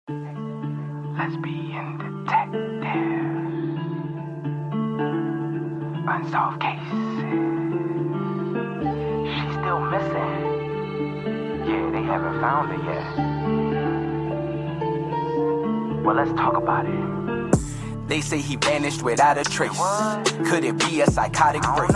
Lesbian detective. Unsolved cases. She's still missing. Yeah, they haven't found her yet. Well, let's talk about it. They say he vanished without a trace. Could it be a psychotic break?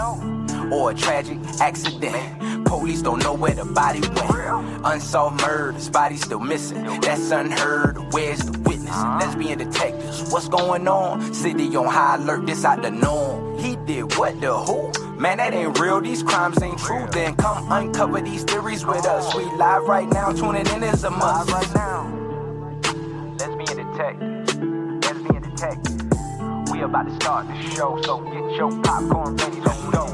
Or a tragic accident? Police don't know where the body went. Unsolved murders, body still missing. That's unheard. Where's the witness? Lesbian detectives, what's going on? City on high alert, this out the norm. He did what, the who? Man, that ain't real, these crimes ain't true. Then come uncover these theories with us. We live right now, tuning in is a must. Right now. Lesbian detective, lesbian detective. We about to start the show, so get your popcorn ready, let's go.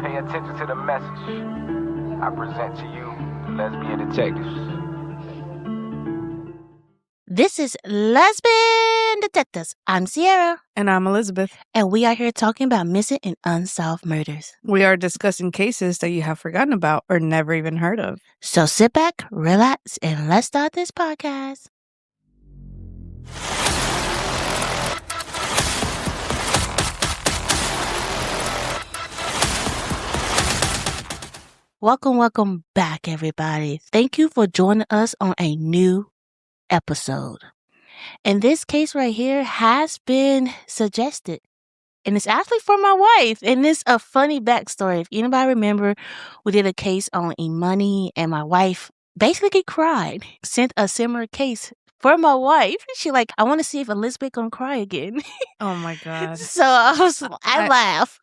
Pay attention to the message I present to you, the lesbian detectives. This is Lesbian Detectives. I'm Sierra. And I'm Elizabeth. And we are here talking about missing and unsolved murders. We are discussing cases that you have forgotten about or never even heard of. So sit back, relax, and let's start this podcast. Welcome back, everybody. Thank you for joining us on a new episode. And this case right here has been suggested. And it's actually for my wife. And it's a funny backstory. If anybody remember, we did a case on e-money and my wife basically cried. Sent a similar case for my wife. She like, I want to see if Elizabeth gonna cry again. Oh my God. So I laugh.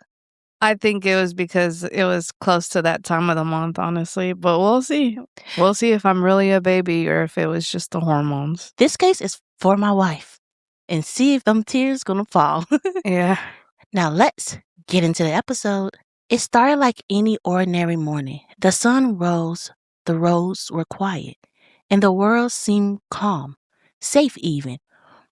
I think it was because it was close to that time of the month, honestly. But we'll see. We'll see if I'm really a baby or if it was just the hormones. This case is for my wife. And see if them tears gonna fall. Yeah. Now let's get into the episode. It started like any ordinary morning. The sun rose, the roads were quiet, and the world seemed calm, safe even.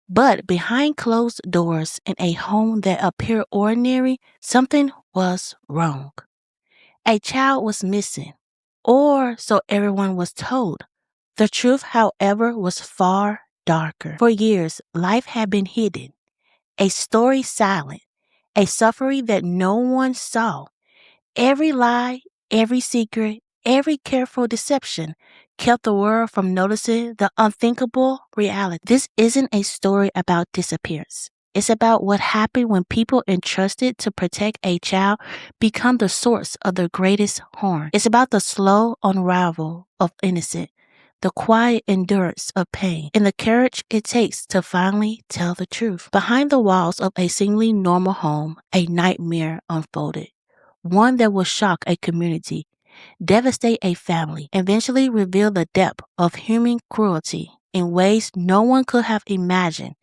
But behind closed doors in a home that appeared ordinary, something was wrong. A child was missing, or so everyone was told. The truth, however, was far darker. For years, life had been hidden, a story silent, a suffering that no one saw. Every lie, every secret, every careful deception kept the world from noticing the unthinkable reality. This isn't a story about disappearance. It's about what happened when people entrusted to protect a child become the source of the greatest harm. It's about the slow unravel of innocence, the quiet endurance of pain, and the courage it takes to finally tell the truth. Behind the walls of a seemingly normal home, a nightmare unfolded. One that will shock a community, devastate a family, eventually reveal the depth of human cruelty in ways no one could have imagined.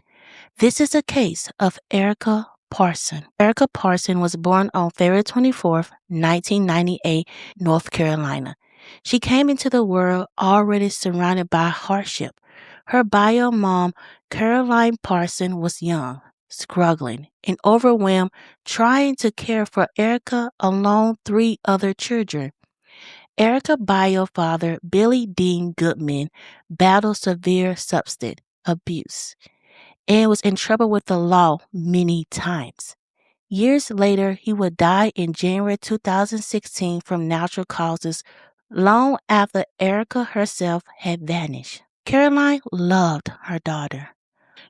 This is a case of Erica Parsons. Erica Parsons was born on February 24th, 1998, North Carolina. She came into the world already surrounded by hardship. Her bio mom, Caroline Parsons, was young, struggling, and overwhelmed, trying to care for Erica along 3 other children. Erica's bio father, Billy Dean Goodman, battled severe substance abuse and was in trouble with the law many times. Years later, he would die in January 2016 from natural causes, long after Erica herself had vanished. Caroline loved her daughter.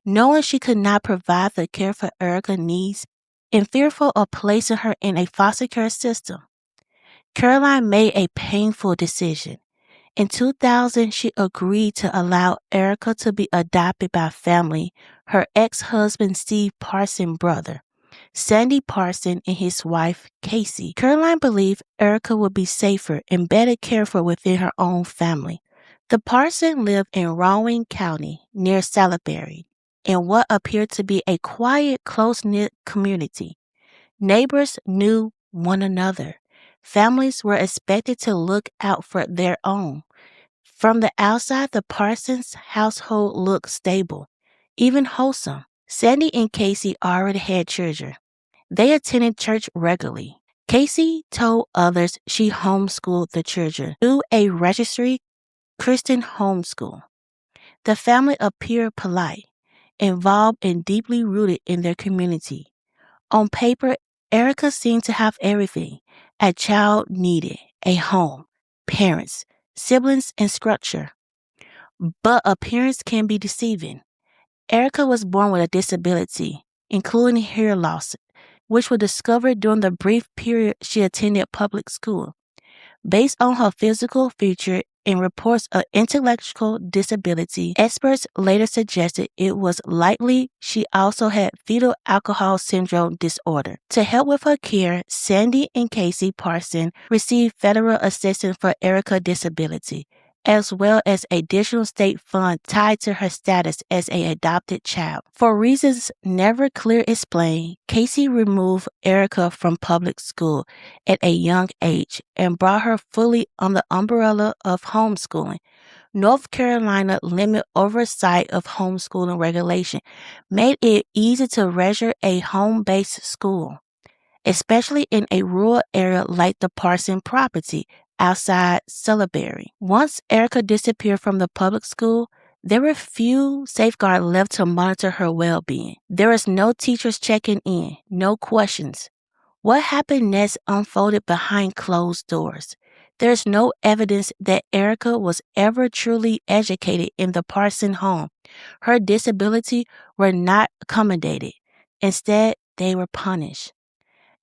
Knowing she could not provide the care for Erica's needs and fearful of placing her in a foster care system, Caroline made a painful decision. In 2000, she agreed to allow Erica to be adopted by family, her ex-husband Steve Parsons' brother, Sandy Parsons, and his wife, Casey. Caroline believed Erica would be safer and better cared for within her own family. The Parsons lived in Rowan County, near Salisbury, in what appeared to be a quiet, close-knit community. Neighbors knew one another. Families were expected to look out for their own. From the outside, the Parsons household looked stable, even wholesome. Sandy and Casey already had children. They attended church regularly. Casey told others she homeschooled the children through a registered Christian homeschool. The family appeared polite, involved and deeply rooted in their community. On paper, Erica seemed to have everything a child needed: a home, parents, siblings, and structure. But appearance can be deceiving. Erica was born with a disability, including hearing loss, which was discovered during the brief period she attended public school. Based on her physical feature and reports of intellectual disability, experts later suggested it was likely she also had fetal alcohol syndrome disorder. To help with her care, Sandy and Casey Parsons received federal assistance for Erica's disability, as well as additional state funds tied to her status as an adopted child. For reasons never clearly explained, Casey removed Erica from public school at a young age and brought her fully under the umbrella of homeschooling. North Carolina limit oversight of homeschooling regulation made it easy to register a home-based school, especially in a rural area like the Parson property outside Salisbury. Once Erica disappeared from the public school, there were few safeguards left to monitor her well-being. There was no teachers checking in, no questions. What happened next unfolded behind closed doors. There's no evidence that Erica was ever truly educated in the Parson home. Her disabilities were not accommodated. Instead, they were punished.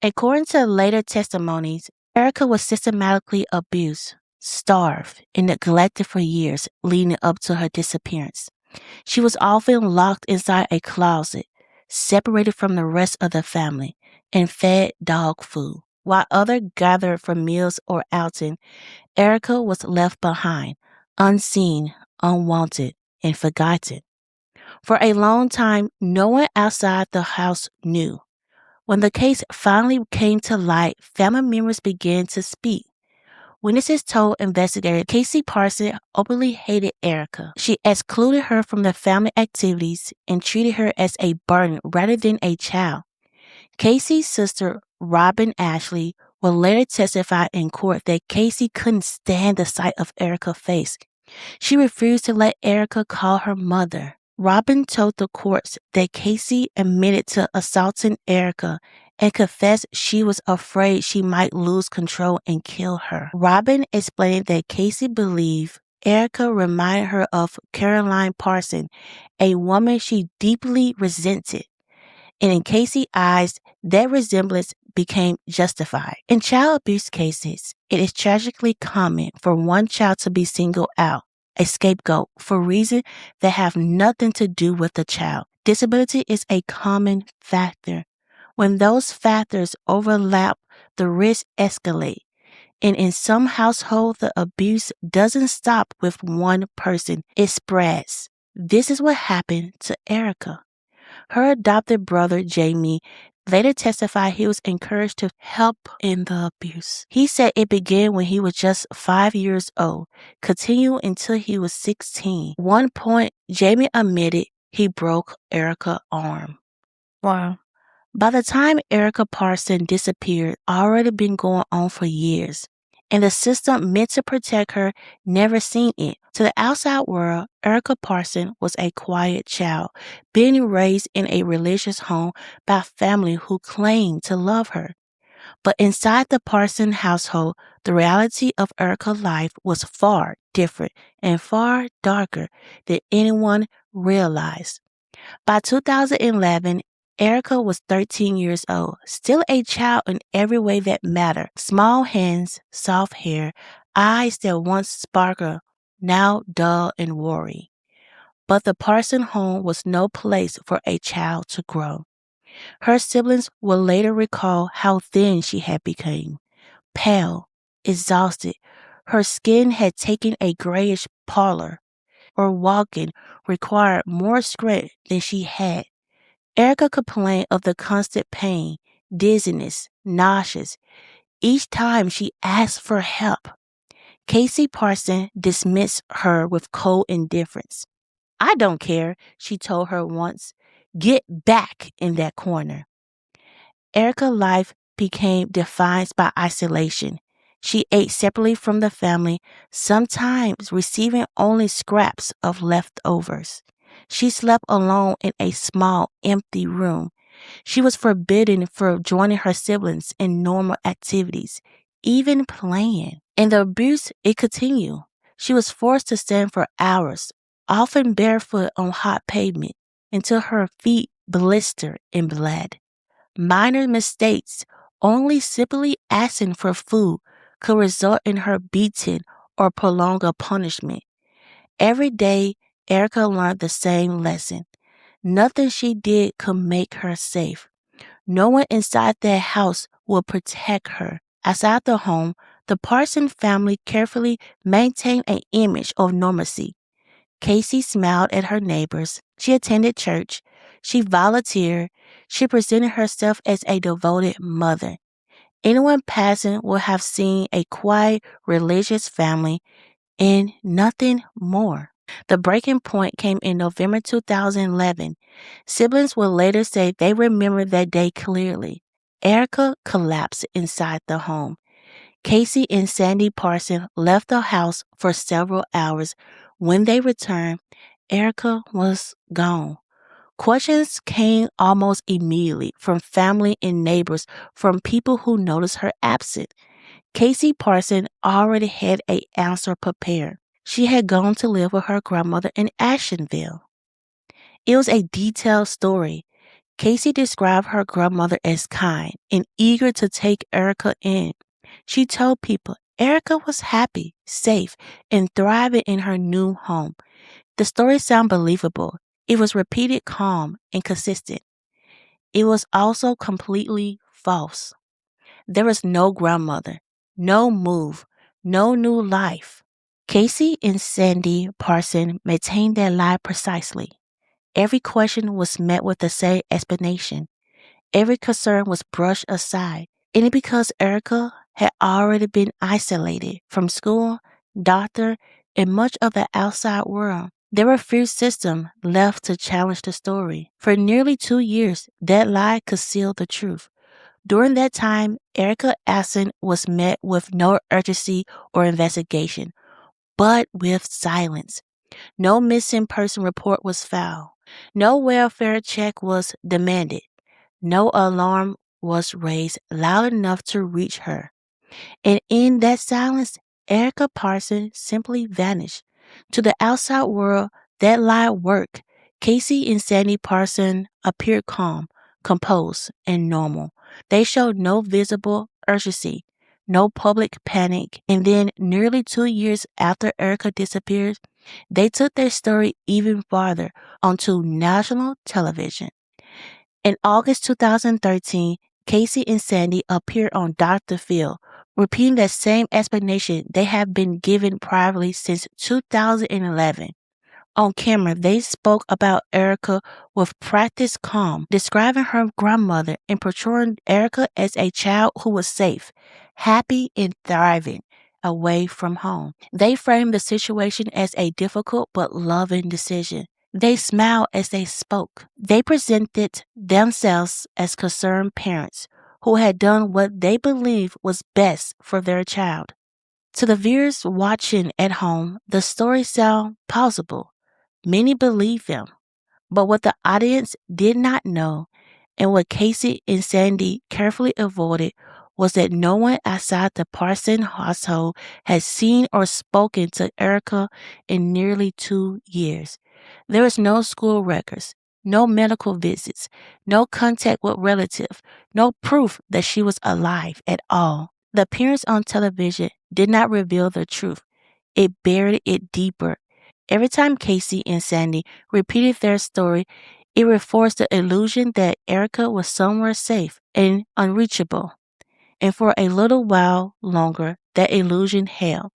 According to later testimonies, Erica was systematically abused, starved, and neglected for years leading up to her disappearance. She was often locked inside a closet, separated from the rest of the family, and fed dog food. While others gathered for meals or outing, Erica was left behind, unseen, unwanted, and forgotten. For a long time, no one outside the house knew. When the case finally came to light, family members began to speak. Witnesses told investigator Casey Parsons openly hated Erica. She excluded her from the family activities and treated her as a burden rather than a child. Casey's sister, Robin Ashley, will later testify in court that Casey couldn't stand the sight of Erica's face. She refused to let Erica call her mother. Robin told the courts that Casey admitted to assaulting Erica and confessed she was afraid she might lose control and kill her. Robin explained that Casey believed Erica reminded her of Caroline Parsons, a woman she deeply resented. And in Casey's eyes, that resemblance became justified. In child abuse cases, it is tragically common for one child to be singled out, a scapegoat, for reasons that have nothing to do with the child. Disability is a common factor. When those factors overlap, the risks escalate. And in some households, the abuse doesn't stop with one person, it spreads. This is what happened to Erica. Her adopted brother, Jamie, later testified he was encouraged to help in the abuse. He said it began when he was just 5 years old, continued until he was 16. One point, Jamie admitted he broke Erica's arm. Wow. By the time Erica Parsons disappeared, already been going on for years, and the system meant to protect her never seen it. To the outside world, Erica Parsons was a quiet child, being raised in a religious home by family who claimed to love her. But inside the Parsons household, the reality of Erica's life was far different and far darker than anyone realized. By 2011, Erica was 13 years old, still a child in every way that mattered. Small hands, soft hair, eyes that once sparkled, now dull and worry. But the Parson home was no place for a child to grow. Her siblings will later recall how thin she had become. Pale, exhausted, her skin had taken a grayish pallor, or walking required more strength than she had. Erica complained of the constant pain, dizziness, nauseous, each time she asked for help. Casey Parsons dismissed her with cold indifference. "I don't care," she told her once. "Get back in that corner." Erica's life became defined by isolation. She ate separately from the family, sometimes receiving only scraps of leftovers. She slept alone in a small, empty room. She was forbidden from joining her siblings in normal activities, even playing. And the abuse, it continued. She was forced to stand for hours, often barefoot on hot pavement, until her feet blistered and bled. Minor mistakes, only simply asking for food, could result in her beaten or prolong a punishment. Every day, Erica learned the same lesson. Nothing she did could make her safe. No one inside that house will protect her. Outside the home, the Parsons family carefully maintained an image of normalcy. Casey smiled at her neighbors. She attended church. She volunteered. She presented herself as a devoted mother. Anyone passing would have seen a quiet, religious family and nothing more. The breaking point came in November 2011. Siblings would later say they remember that day clearly. Erica collapsed inside the home. Casey and Sandy Parsons left the house for several hours. When they returned, Erica was gone. Questions came almost immediately from family and neighbors, from people who noticed her absent. Casey Parsons already had an answer prepared. She had gone to live with her grandmother in Asheville. It was a detailed story. Casey described her grandmother as kind and eager to take Erica in. She told people Erica was happy, safe, and thriving in her new home. The story sounded believable. It was repeated calm and consistent. It was also completely false. There was no grandmother, no move, no new life. Casey and Sandy Parsons maintained their lie precisely. Every question was met with the same explanation. Every concern was brushed aside, and it because Erica had already been isolated from school, doctor, and much of the outside world. There were few systems left to challenge the story. For nearly 2 years, that lie concealed the truth. During that time, Erica's absence was met with no urgency or investigation, but with silence. No missing person report was filed. No welfare check was demanded. No alarm was raised loud enough to reach her. And in that silence, Erica Parsons simply vanished. To the outside world, that lie worked. Casey and Sandy Parsons appeared calm, composed, and normal. They showed no visible urgency, no public panic. And then, nearly 2 years after Erica disappeared, they took their story even farther onto national television. In August 2013, Casey and Sandy appeared on Dr. Phil, repeating the same explanation they have been given privately since 2011. On camera, they spoke about Erica with practiced calm, describing her grandmother and portraying Erica as a child who was safe, happy, and thriving away from home. They framed the situation as a difficult but loving decision. They smiled as they spoke. They presented themselves as concerned parents who had done what they believed was best for their child. To the viewers watching at home, the story sounded plausible. Many believed them. But what the audience did not know, and what Casey and Sandy carefully avoided, was that no one outside the Parsons household had seen or spoken to Erica in nearly 2 years. There was no school records, no medical visits, no contact with relatives, no proof that she was alive at all. The appearance on television did not reveal the truth. It buried it deeper. Every time Casey and Sandy repeated their story, it reinforced the illusion that Erica was somewhere safe and unreachable. And for a little while longer, that illusion held.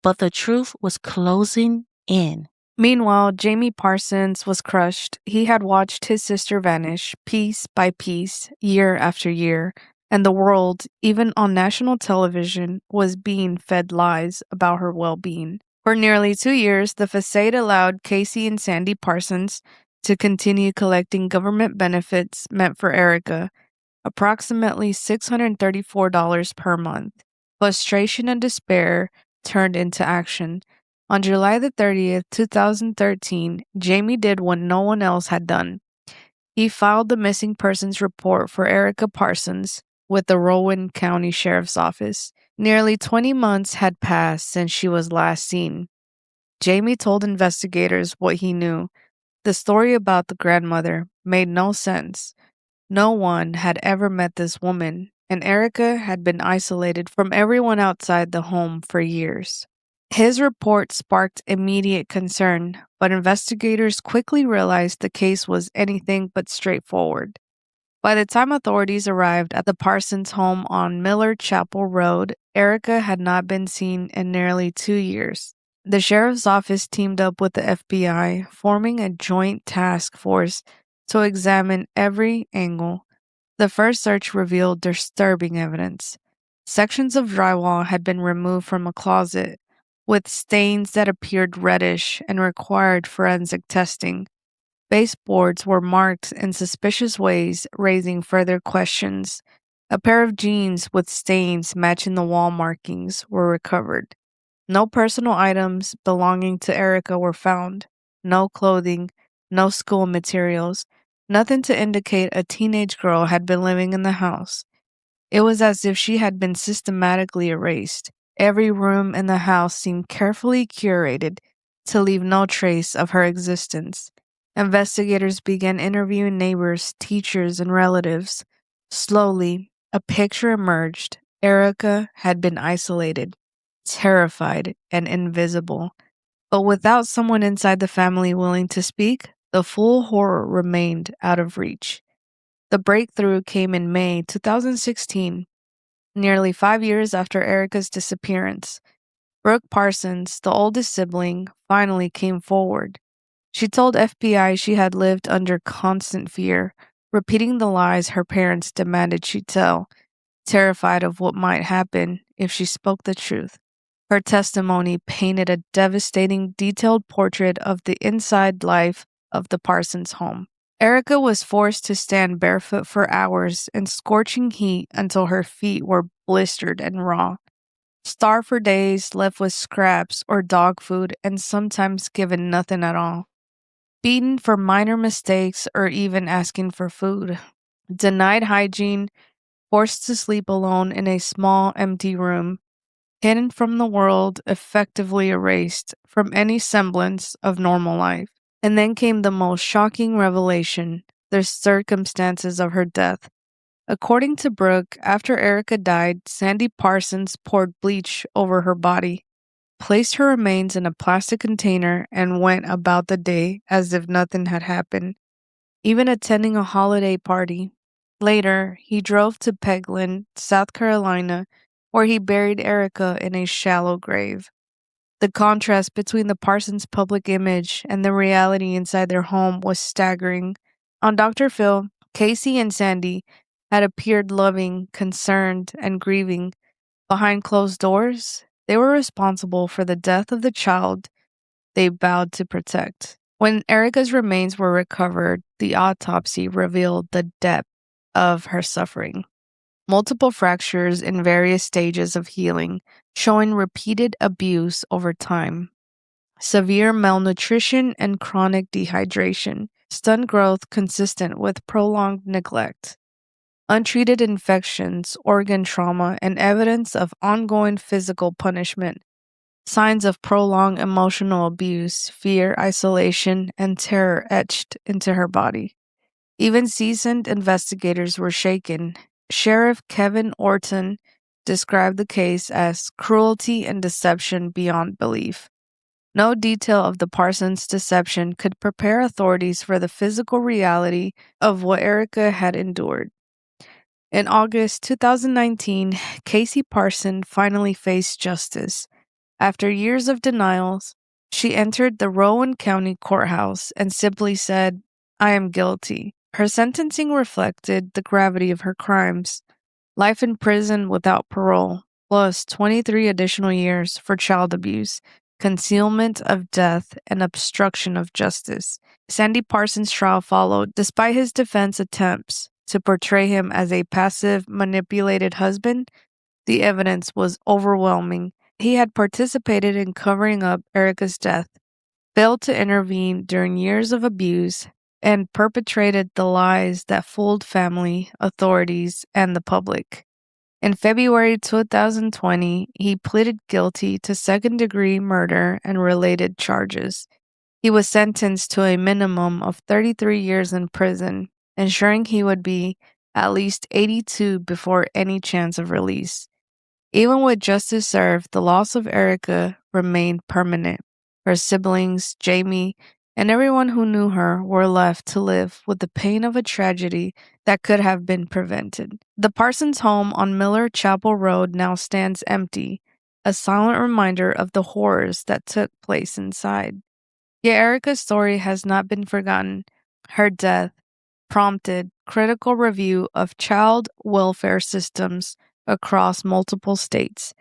But the truth was closing in. Meanwhile, Jamie Parsons was crushed. He had watched his sister vanish, piece by piece, year after year, and the world, even on national television, was being fed lies about her well-being. For nearly 2 years, the facade allowed Casey and Sandy Parsons to continue collecting government benefits meant for Erica, approximately $634 per month. Frustration and despair turned into action. On July the 30th, 2013, Jamie did what no one else had done. He filed the missing persons report for Erica Parsons with the Rowan County Sheriff's Office. Nearly 20 months had passed since she was last seen. Jamie told investigators what he knew. The story about the grandmother made no sense. No one had ever met this woman, and Erica had been isolated from everyone outside the home for years. His report sparked immediate concern, but investigators quickly realized the case was anything but straightforward. By the time authorities arrived at the Parsons home on Miller Chapel Road, Erica had not been seen in nearly 2 years. The sheriff's office teamed up with the FBI, forming a joint task force to examine every angle. The first search revealed disturbing evidence. Sections of drywall had been removed from a closet, with stains that appeared reddish and required forensic testing. Baseboards were marked in suspicious ways, raising further questions. A pair of jeans with stains matching the wall markings were recovered. No personal items belonging to Erica were found. No clothing, no school materials, nothing to indicate a teenage girl had been living in the house. It was as if she had been systematically erased. Every room in the house seemed carefully curated to leave no trace of her existence. Investigators began interviewing neighbors, teachers, and relatives. Slowly, a picture emerged. Erica had been isolated, terrified, and invisible. But without someone inside the family willing to speak, the full horror remained out of reach. The breakthrough came in May 2016, nearly 5 years after Erica's disappearance. Brooke Parsons, the oldest sibling, finally came forward. She told FBI she had lived under constant fear, repeating the lies her parents demanded she tell, terrified of what might happen if she spoke the truth. Her testimony painted a devastating, detailed portrait of the inside life of the Parsons home. Erica was forced to stand barefoot for hours in scorching heat until her feet were blistered and raw. Starved for days, left with scraps or dog food, and sometimes given nothing at all. Beaten for minor mistakes or even asking for food. Denied hygiene, forced to sleep alone in a small, empty room. Hidden from the world, effectively erased from any semblance of normal life. And then came the most shocking revelation, the circumstances of her death. According to Brooke, after Erica died, Sandy Parsons poured bleach over her body, placed her remains in a plastic container, and went about the day as if nothing had happened, even attending a holiday party. Later, he drove to Peglin, South Carolina, where he buried Erica in a shallow grave. The contrast between the Parsons' public image and the reality inside their home was staggering. On Dr. Phil, Casey and Sandy had appeared loving, concerned, and grieving. Behind closed doors, they were responsible for the death of the child they vowed to protect. When Erica's remains were recovered, the autopsy revealed the depth of her suffering. Multiple fractures in various stages of healing, showing repeated abuse over time. Severe malnutrition and chronic dehydration, stunned growth consistent with prolonged neglect. Untreated infections, organ trauma, and evidence of ongoing physical punishment. Signs of prolonged emotional abuse, fear, isolation, and terror etched into her body. Even seasoned investigators were shaken. Sheriff Kevin Orton described the case as cruelty and deception beyond belief. No detail of the Parsons' deception could prepare authorities for the physical reality of what Erica had endured. In August 2019, Casey Parsons finally faced justice. After years of denials, she entered the Rowan County Courthouse and simply said, "I am guilty." Her sentencing reflected the gravity of her crimes: life in prison without parole, plus 23 additional years for child abuse, concealment of death, and obstruction of justice. Sandy Parsons' trial followed, despite his defense attempts to portray him as a passive, manipulated husband. The evidence was overwhelming. He had participated in covering up Erica's death, failed to intervene during years of abuse, and perpetrated the lies that fooled family, authorities, and the public. In February 2020, he pleaded guilty to second-degree murder and related charges. He was sentenced to a minimum of 33 years in prison, ensuring he would be at least 82 before any chance of release. Even with justice served, the loss of Erica remained permanent. Her siblings, Jamie, and everyone who knew her were left to live with the pain of a tragedy that could have been prevented. The Parsons home on Miller Chapel Road now stands empty, a silent reminder of the horrors that took place inside. Yet Erica's story has not been forgotten. Her death prompted critical review of child welfare systems across multiple states,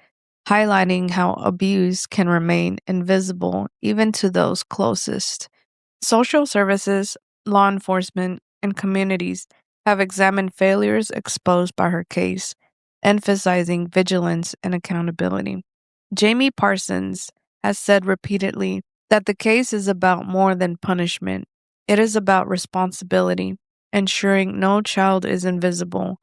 highlighting how abuse can remain invisible even to those closest. Social services, law enforcement, and communities have examined failures exposed by her case, emphasizing vigilance and accountability. Jamie Parsons has said repeatedly that the case is about more than punishment. It is about responsibility, ensuring no child is invisible,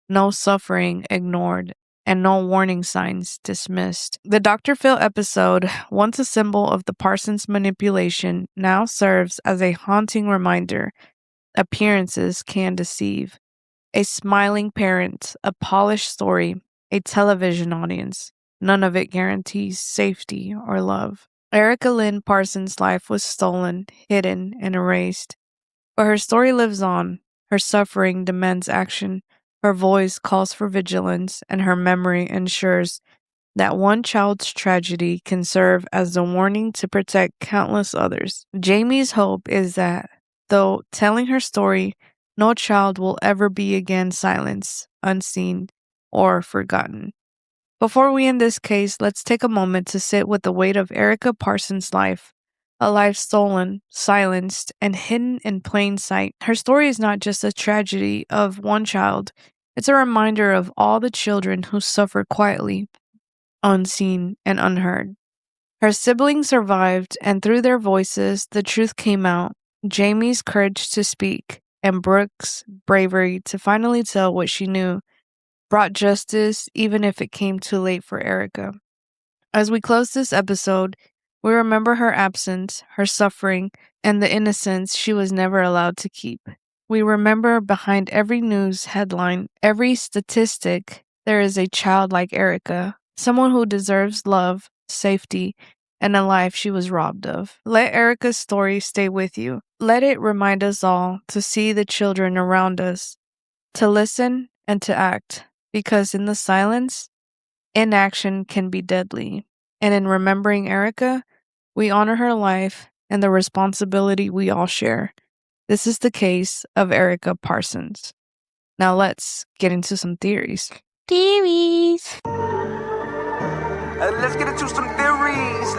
no suffering ignored, and no warning signs dismissed. The Dr. Phil episode, once a symbol of the Parsons manipulation, now serves as a haunting reminder. Appearances can deceive. A smiling parent, a polished story, a television audience. None of it guarantees safety or love. Erica Lynn Parsons' life was stolen, hidden, and erased. But her story lives on. Her suffering demands action. Her voice calls for vigilance, and her memory ensures that one child's tragedy can serve as a warning to protect countless others. Jamie's hope is that, though telling her story, no child will ever be again silenced, unseen, or forgotten. Before we end this case, let's take a moment to sit with the weight of Erica Parsons' life. A life stolen, silenced, and hidden in plain sight. Her story is not just a tragedy of one child, it's a reminder of all the children who suffered quietly, unseen, and unheard. Her siblings survived, and through their voices, the truth came out. Jamie's courage to speak, and Brooke's bravery to finally tell what she knew, brought justice even if it came too late for Erica. As we close this episode, we remember her absence, her suffering, and the innocence she was never allowed to keep. We remember behind every news headline, every statistic, there is a child like Erica, someone who deserves love, safety, and a life she was robbed of. Let Erica's story stay with you. Let it remind us all to see the children around us, to listen and to act, because in the silence, inaction can be deadly. And in remembering Erica, we honor her life and the responsibility we all share. This is the case of Erica Parsons. Now let's get into some theories. Theories. Let's get into some theories.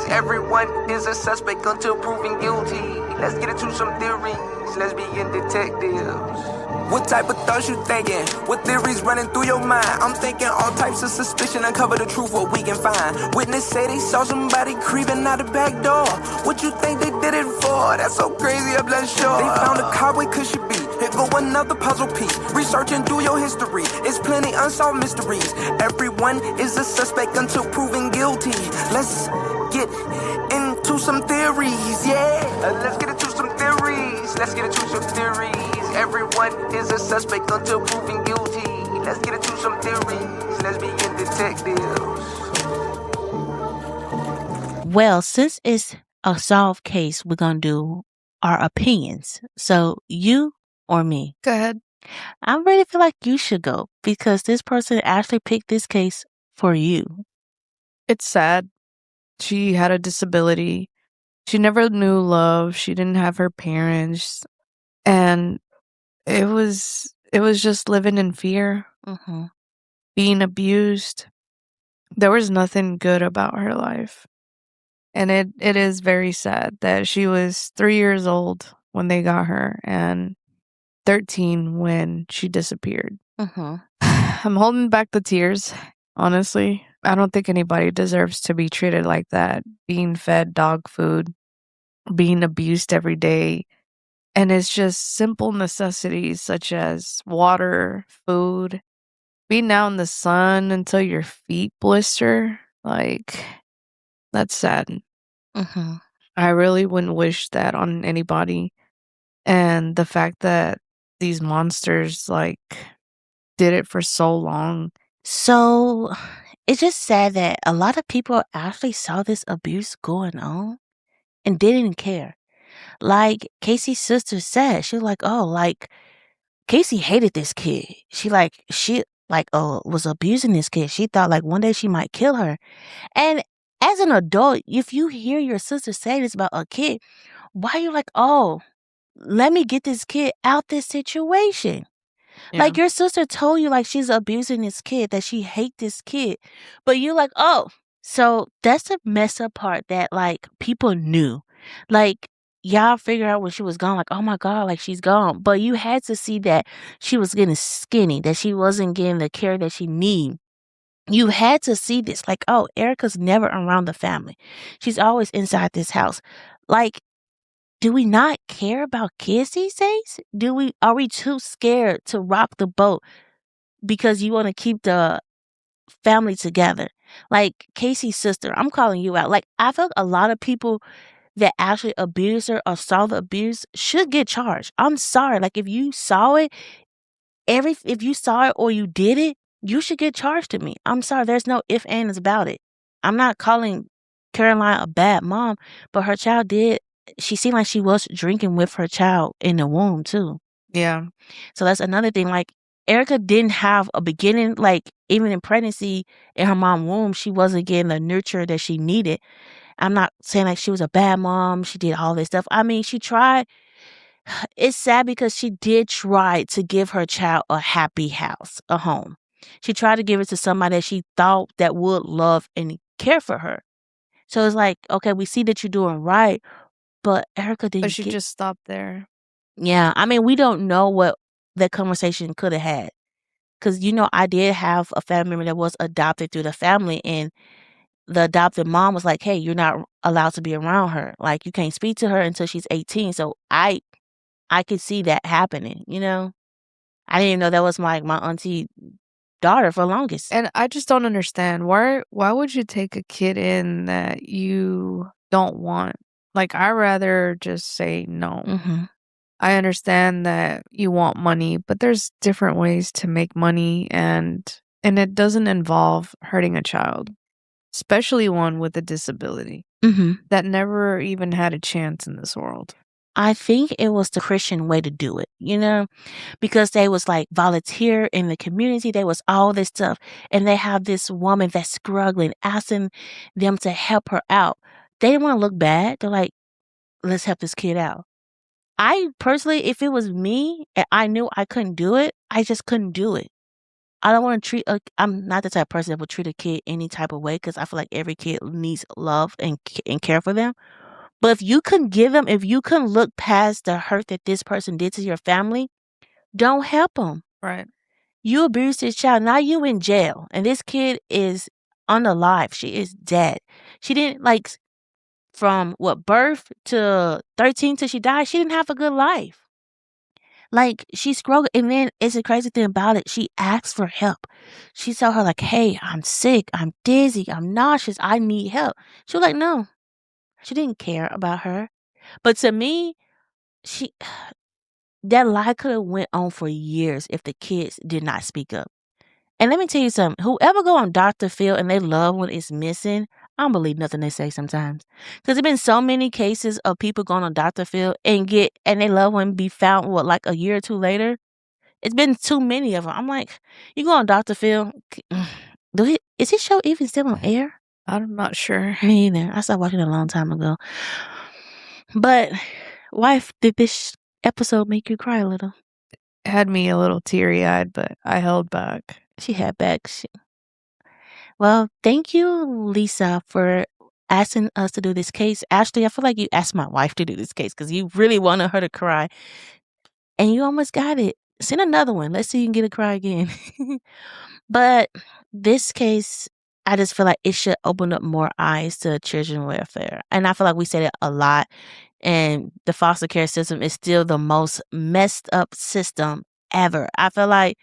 Everyone is a suspect until proven guilty. Let's get into some theories. Let's begin detectives. What type of thoughts you thinking? What theories running through your mind? I'm thinking all types of suspicion. Uncover the truth, what we can find. Witness say they saw somebody creeping out the back door. What you think they did it for? That's so crazy, I'm not sure. They found a car, where could she be? Here go another puzzle piece. Researching through your history. It's plenty unsolved mysteries. Everyone is a suspect until proven guilty. Let's get into some theories, yeah. Let's get into some theories. Everyone is a suspect until proven guilty. Let's get into some theories. Let's begin detectives. Well, since it's a solved case, we're going to do our opinions. So you or me? Go ahead. I really feel like you should go because this person actually picked this case for you. It's sad. She had a disability. She never knew love. She didn't have her parents. And it was just living in fear, being abused. There was nothing good about her life. And it is very sad that she was 3 years old when they got her and 13 when she disappeared. I'm holding back the tears, honestly. I don't think anybody deserves to be treated like that, being fed dog food, being abused every day. And it's just simple necessities such as water, food, being out in the sun until your feet blister. Like, that's sad. Mhm. I really wouldn't wish that on anybody. And the fact that these monsters, like, did it for so long. So, it's just sad that a lot of people actually saw this abuse going on and didn't care. Like Casey's sister said, she was like, "Oh, like Casey hated this kid. She was abusing this kid. She thought like one day she might kill her." And as an adult, if you hear your sister say this about a kid, why are you like, "Oh, let me get this kid out this situation"? Yeah. Like your sister told you like she's abusing this kid, that she hate this kid. But you're like, "Oh." So that's the messed up part, that like people knew. Like y'all figured out when she was gone, like, "Oh my God, like she's gone." But you had to see that she was getting skinny, that she wasn't getting the care that she need. You had to see this, like, "Oh, Erica's never around the family. She's always inside this house." Like, do we not care about kids these days? Are we too scared to rock the boat because you want to keep the family together? Like Casey's sister, I'm calling you out. Like, I feel like a lot of people that actually abused her or saw the abuse should get charged. I'm sorry. Like, if you saw it, if you saw it or you did it, you should get charged to me. I'm sorry. There's no if, ands about it. I'm not calling Caroline a bad mom, but her child did. She seemed like she was drinking with her child in the womb too. Yeah. So that's another thing. Like, Erica didn't have a beginning, like even in pregnancy in her mom's womb, she wasn't getting the nurture that she needed. I'm not saying like she was a bad mom. She did all this stuff. I mean, she tried. It's sad because she did try to give her child a happy house, a home. She tried to give it to somebody that she thought that would love and care for her. So it's like, okay, we see that you're doing right, but Erica But didn't she get. just stopped there. Yeah, I mean, we don't know what that conversation could have had. Because, I did have a family member that was adopted through the family, and the adopted mom was like, "Hey, you're not allowed to be around her. Like, you can't speak to her until she's 18." So I could see that happening, I didn't even know that was my auntie daughter for longest. And I just don't understand, why would you take a kid in that you don't want? Like, I rather just say no. Mhm. I understand that you want money, but there's different ways to make money, and it doesn't involve hurting a child, especially one with a disability Mhm. that never even had a chance in this world. I think it was the Christian way to do it, because they was like volunteer in the community. There was all this stuff. And they have this woman that's struggling, asking them to help her out. They didn't want to look bad. They're like, "Let's help this kid out." I personally, if it was me and I knew I couldn't do it, I just couldn't do it. I don't want to I'm not the type of person that would treat a kid any type of way, because I feel like every kid needs love and care for them. But if you couldn't look past the hurt that this person did to your family, don't help them. Right. You abused this child. Now you in jail. And this kid is unalive. She is dead. She didn't from what, birth to 13 till she died, she didn't have a good life. Like, she struggled. And then it's a crazy thing about it. She asked for help. She told her, like, "Hey, I'm sick. I'm dizzy. I'm nauseous. I need help." She was like, no. She didn't care about her. But to me, she that lie could have went on for years if the kids did not speak up. And let me tell you something. Whoever go on Dr. Phil and they love when it's missing, I don't believe nothing they say sometimes. Because there's been so many cases of people going on Dr. Phil and they love when be found, like a year or two later. It's been too many of them. I'm like, you go on Dr. Phil. Is his show even still on air? I'm not sure. Me either. I stopped watching it a long time ago. But why did this episode make you cry a little? It had me a little teary-eyed, but I held back. She had back. Well, thank you, Lisa, for asking us to do this case. Ashley, I feel like you asked my wife to do this case because you really wanted her to cry. And you almost got it. Send another one. Let's see you can get a cry again. But this case, I just feel like it should open up more eyes to children welfare. And I feel like we say that a lot. And the foster care system is still the most messed up system ever. I feel like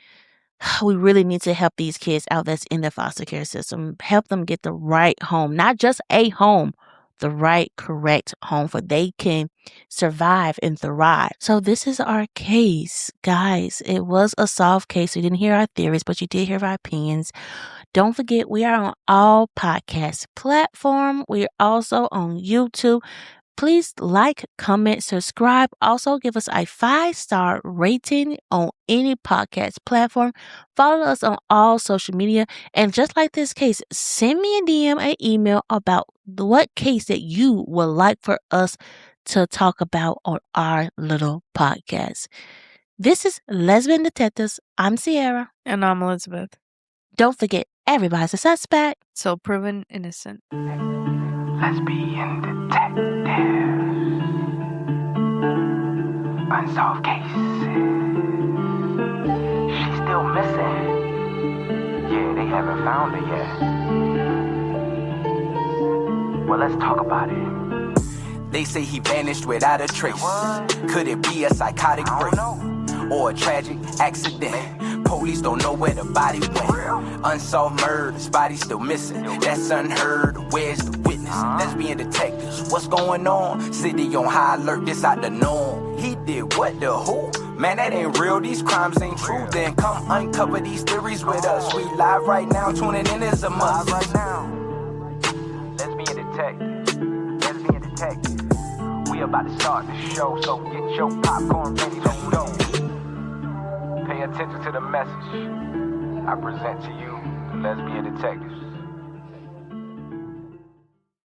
we really need to help these kids out that's in the foster care system. Help them get the right home, not just a home, the right, correct home for they can survive and thrive. So this is our case, guys. It was a solved case. You didn't hear our theories, but you did hear our opinions. Don't forget, we are on all podcast platforms. We are also on YouTube. Please like, comment, subscribe. Also, give us a 5-star rating on any podcast platform. Follow us on all social media. And just like this case, send me a DM, an email about what case that you would like for us to talk about on our little podcast. This is Lesbian Detectives. I'm Sierra. And I'm Elizabeth. Don't forget, everybody's a suspect. So proven innocent. Lesbian detectives. Unsolved cases. She's still missing. Yeah, they haven't found her yet. Well, let's talk about it. They say he vanished without a trace. Could it be a psychotic break? Or a tragic accident? Police don't know where the body went. Unsolved murders, body still missing. That's unheard. Where's the witness? Lesbian detectives, what's going on? City on high alert, this out the norm. He did what, the who? Man, that ain't real, these crimes ain't true. Then come uncover these theories with us. We live right now, tuning in is a must. Right now. Lesbian detective, lesbian detective. We about to start the show, so get your popcorn ready to go. Pay attention to the message I present to you, the lesbian detectives.